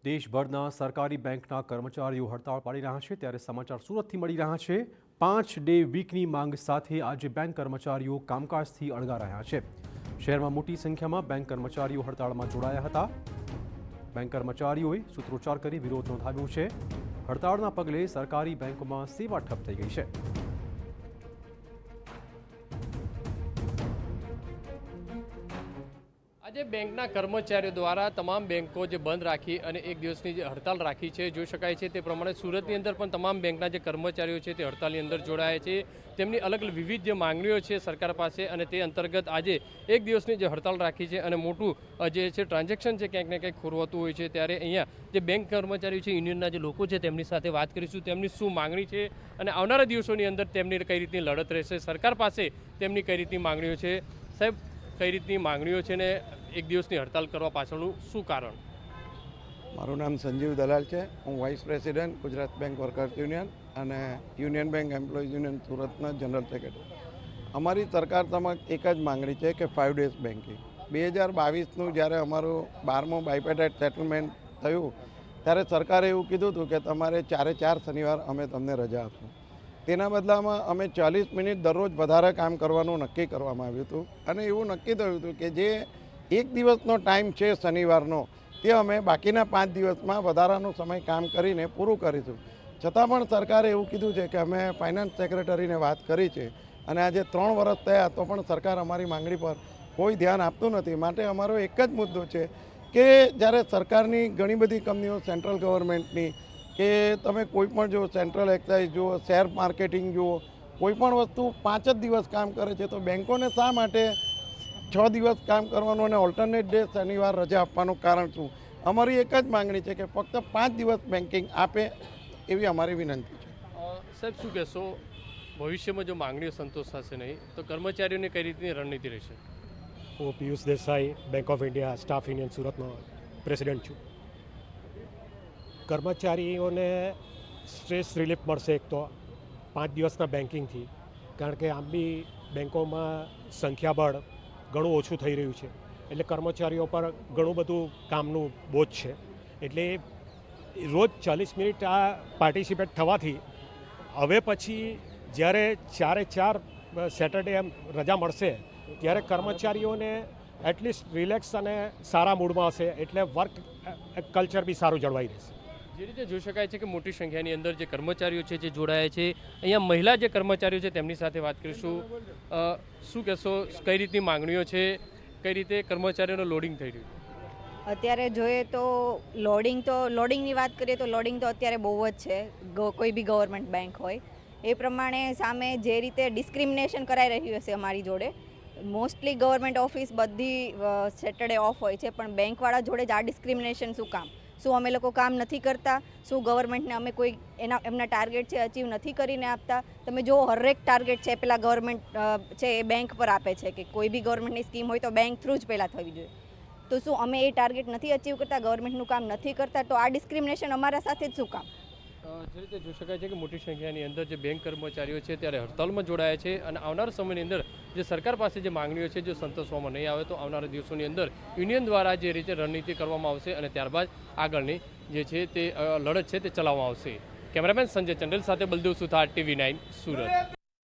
દેશભરના સરકારી બેંકના કર્મચારીઓ હડતાળ પાડી રહ્યા છે ત્યારે સમાચાર સુરતથી મળી રહ્યા છે। 5 ડે વીકની માંગ સાથે આજે બેંક કર્મચારીઓ કામકાજથી અળગા રહ્યા છે। શહેરમાં મોટી સંખ્યામાં બેંક કર્મચારીઓ હડતાળમાં જોડાયા હતા। બેંક કર્મચારીઓએ સૂત્રોચ્ચાર કરી વિરોધ નોંધાવ્યો છે। હડતાળના પગલે સરકારી બેંકોમાં સેવા ઠપ થઈ ગઈ છે। આજે બેંકના કર્મચારીઓ દ્વારા તમામ બેંકો જે બંધ રાખી અને એક દિવસની જે હડતાલ રાખી છે જોઈ શકાય છે તે પ્રમાણે સુરતની અંદર પણ તમામ બેંકના જે કર્મચારીઓ છે તે હડતાલની અંદર જોડાયા છે। તેમની અલગ વિવિધ જે માંગણીઓ છે સરકાર પાસે અને તે અંતર્ગત આજે એક દિવસની જે હડતાલ રાખી છે અને મોટું જે છે ટ્રાન્ઝેક્શન છે ક્યાંક ને ક્યાંક ખોરવાતું હોય છે ત્યારે અહીંયા જે બેંક કર્મચારીઓ છે યુનિયનના જે લોકો છે તેમની સાથે વાત કરીશું। તેમની શું માંગણી છે અને આવનારા દિવસોની અંદર તેમની કઈ રીતની લડત રહેશે, સરકાર પાસે તેમની કઈ રીતની માંગણીઓ છે। સાહેબ, કઈ રીતની માંગણીઓ છે ને એક દિવસની હડતાલ કરવા પાછળનું શું કારણ? મારું નામ સંજીવ દલાલ છે। હું vice president Gujarat bank workers union અને યુનિયન બેંક એમ્પ્લોઈઝ યુનિયન સુરતના જનરલ સેક્રેટરી। અમારી સરકાર સમક્ષ એક જ માંગણી છે કે 5 ડેઝ બેન્કિંગ 2022નું જ્યારે અમારું 12મું બાયપેટેટ સેટલમેન્ટ થયું ત્યારે સરકારે એવું કીધું હતું કે તમારે 4 શનિવાર અમે તમને રજા આપશું। તેના બદલામાં અમે 40 મિનિટ દરરોજ વધારે કામ કરવાનું નક્કી કરવામાં આવ્યું હતું અને એવું નક્કી થયું હતું કે જે એક દિવસનો ટાઈમ છે શનિવારનો તે અમે બાકીના 5 દિવસમાં વધારાનો સમય કામ કરીને પૂરું કરીશું। છતાં પણ સરકારે એવું કીધું છે કે અમે ફાઇનાન્સ સેક્રેટરીને વાત કરી છે અને આજે 3 વર્ષ થયા તો પણ સરકાર અમારી માંગણી પર કોઈ ધ્યાન આપતું નથી। માટે અમારો એક જ મુદ્દો છે કે જ્યારે સરકારની ઘણી બધી કંપનીઓ સેન્ટ્રલ ગવર્મેન્ટની કે તમે કોઈ પણ જુઓ, સેન્ટ્રલ એક્સાઇઝ જુઓ, શેર માર્કેટિંગ જુઓ, કોઈ પણ વસ્તુ 5 જ દિવસ કામ કરે છે તો બેંકોને શા માટે 6 દિવસ કામ કરવાનું અને ઓલ્ટરનેટ ડે શનિવાર રજા આપવાનું કારણ શું? અમારી એક જ માંગણી છે કે ફક્ત 5 દિવસ બેન્કિંગ આપે એવી અમારી વિનંતી છે। સાહેબ, શું કહેશો, ભવિષ્યમાં જો માંગણીઓ સંતોષ થશે નહીં તો કર્મચારીઓની કઈ રીતની રણનીતિ રહેશે? હું Piyush Desai, bank of India staff union સુરતનો પ્રેસિડેન્ટ છું। કર્મચારીઓને સ્ટ્રેસ રિલીફ મળશે એક તો 5 દિવસના બેન્કિંગથી, કારણ કે આમ બી બેંકોમાં સંખ્યાબળ ઘણું ઓછું થઈ રહ્યું છે એટલે કર્મચારીઓ પર ઘણું બધું કામનું બોજ છે। એટલે રોજ 40 મિનિટ આ પાર્ટિસિપેટ થવાથી હવે પછી જ્યારે 4 સેટરડે એમ રજા મળશે ત્યારે કર્મચારીઓને એટલીસ્ટ રિલેક્સ અને સારા મૂડમાં હશે એટલે વર્ક કલ્ચર બી સારું જળવાઈ રહેશે। જે રીતે જોઈ શકાય છે કે મોટી સંખ્યાની અંદર જે કર્મચારીઓ છે જે જોડાયા છે, અહીંયા મહિલા જે કર્મચારીઓ છે તેમની સાથે વાત કરીશું। શું કહેશો, કઈ રીતની માંગણીઓ છે, કઈ રીતે કર્મચારીઓનું લોડિંગ થઈ રહ્યું? અત્યારે જોઈએ તો લોડિંગની વાત કરીએ તો લોડિંગ તો અત્યારે બહુ જ છે। કોઈ બી ગવર્મેન્ટ બેંક હોય એ પ્રમાણે સામે જે રીતે ડિસ્ક્રિમિનેશન કરાઈ રહ્યું હશે અમારી જોડે, મોસ્ટલી ગવર્મેન્ટ ઓફિસ બધી સેટરડે ઓફ હોય છે પણ બેંકવાળા જોડે જ આ ડિસ્ક્રિમિનેશન શું કામ? શું અમે લોકો કામ નથી કરતા? શું ગવર્મેન્ટને અમે કોઈ એમના ટાર્ગેટ છે અચીવ નથી કરીને આપતા? તમે જો હરેક ટાર્ગેટ છે પેલા ગવર્મેન્ટ છે એ બેંક પર આપે છે કે કોઈ બી ગવર્મેન્ટની સ્કીમ હોય તો બેંક થ્રુ જ પહેલાં થવી જોઈએ। તો શું અમે એ ટાર્ગેટ નથી અચીવ કરતા, ગવર્મેન્ટનું કામ નથી કરતા, તો આ ડિસ્ક્રિમિનેશન અમારા સાથે જ શું કામ? જે રીતે જોઈ શકાય છે કે મોટી સંખ્યાની અંદર જે બેંક કર્મચારીઓ છે ત્યારે હડતાલમાં જોડાયા છે અને આવનારા સમયની અંદર જે સરકાર પાસે જે માંગણીઓ છે જો સંતોષવામાં નહીં આવે તો આવનારા દિવસોની અંદર યુનિયન દ્વારા જે રીતે રણનીતિ કરવામાં આવશે અને ત્યારબાદ આગળની જે છે તે લડત છે તે ચલાવવામાં આવશે। કેમેરામેન સંજય ચંડેલ સાથે બલદેવ સુથાર, TV9 સુરત।